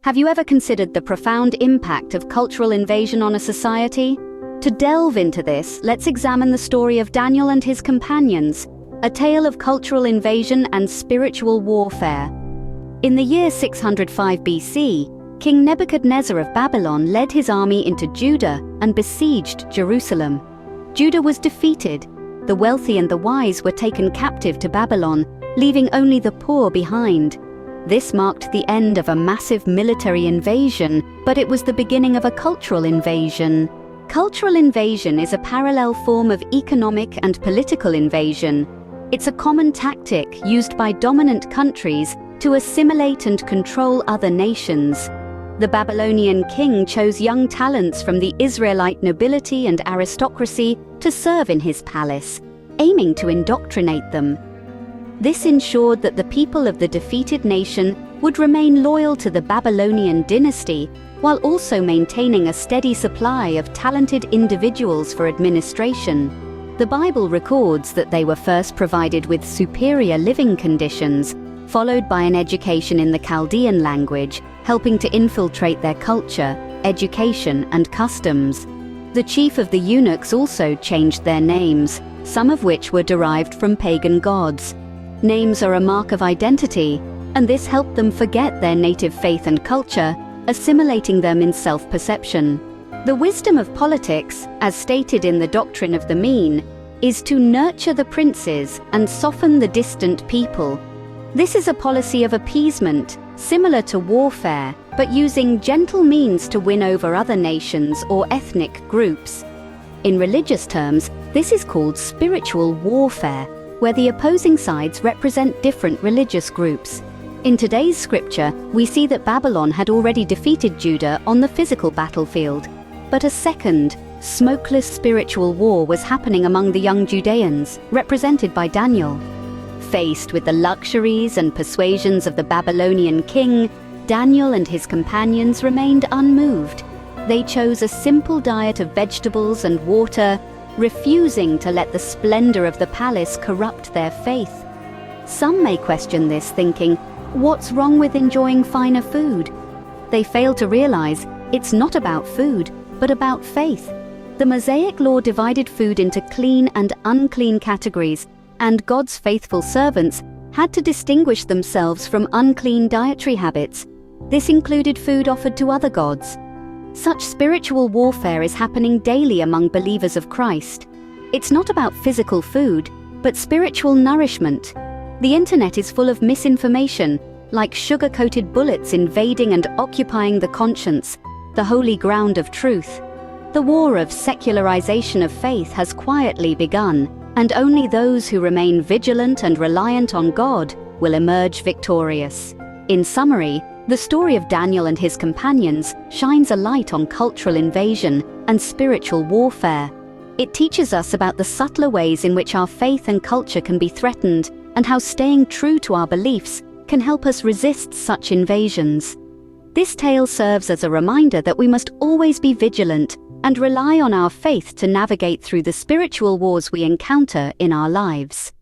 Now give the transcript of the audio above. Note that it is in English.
Have you ever considered the profound impact of cultural invasion on a society? To delve into this, let's examine the story of Daniel and his companions, a tale of cultural invasion and spiritual warfare. In the year 605 BC, King Nebuchadnezzar of Babylon led his army into Judah and besieged Jerusalem. Judah was defeated. The wealthy and the wise were taken captive to Babylon, leaving only the poor behind. This marked the end of a massive military invasion, but it was the beginning of a cultural invasion. Cultural invasion is a parallel form of economic and political invasion. It's a common tactic used by dominant countries to assimilate and control other nations. The Babylonian king chose young talents from the Israelite nobility and aristocracy to serve in his palace, aiming to indoctrinate them. This ensured that the people of the defeated nation would remain loyal to the Babylonian dynasty, while also maintaining a steady supply of talented individuals for administration. The Bible records that they were first provided with superior living conditions, followed by an education in the Chaldean language, helping to infiltrate their culture, education, and customs. The chief of the eunuchs also changed their names, some of which were derived from pagan gods. Names are a mark of identity, and this helped them forget their native faith and culture, assimilating them in self-perception. The wisdom of politics, as stated in the doctrine of the mean, is to nurture the princes and soften the distant people. This is a policy of appeasement, similar to warfare, but using gentle means to win over other nations or ethnic groups. In religious terms, this is called spiritual warfare, where the opposing sides represent different religious groups. In today's scripture, we see that Babylon had already defeated Judah on the physical battlefield, but a second, smokeless spiritual war was happening among the young Judeans, represented by Daniel. Faced with the luxuries and persuasions of the Babylonian king, Daniel and his companions remained unmoved. They chose a simple diet of vegetables and water, refusing to let the splendor of the palace corrupt their faith. Some may question this, thinking, what's wrong with enjoying finer food? They fail to realize it's not about food, but about faith. The Mosaic law divided food into clean and unclean categories, and God's faithful servants had to distinguish themselves from unclean dietary habits. This included food offered to other gods. Such spiritual warfare is happening daily among believers of Christ. It's not about physical food, but spiritual nourishment. The internet is full of misinformation, like sugar-coated bullets invading and occupying the conscience, the holy ground of truth. The war of secularization of faith has quietly begun, and only those who remain vigilant and reliant on God will emerge victorious. In summary, the story of Daniel and his companions shines a light on cultural invasion and spiritual warfare. It teaches us about the subtler ways in which our faith and culture can be threatened, and how staying true to our beliefs can help us resist such invasions. This tale serves as a reminder that we must always be vigilant and rely on our faith to navigate through the spiritual wars we encounter in our lives.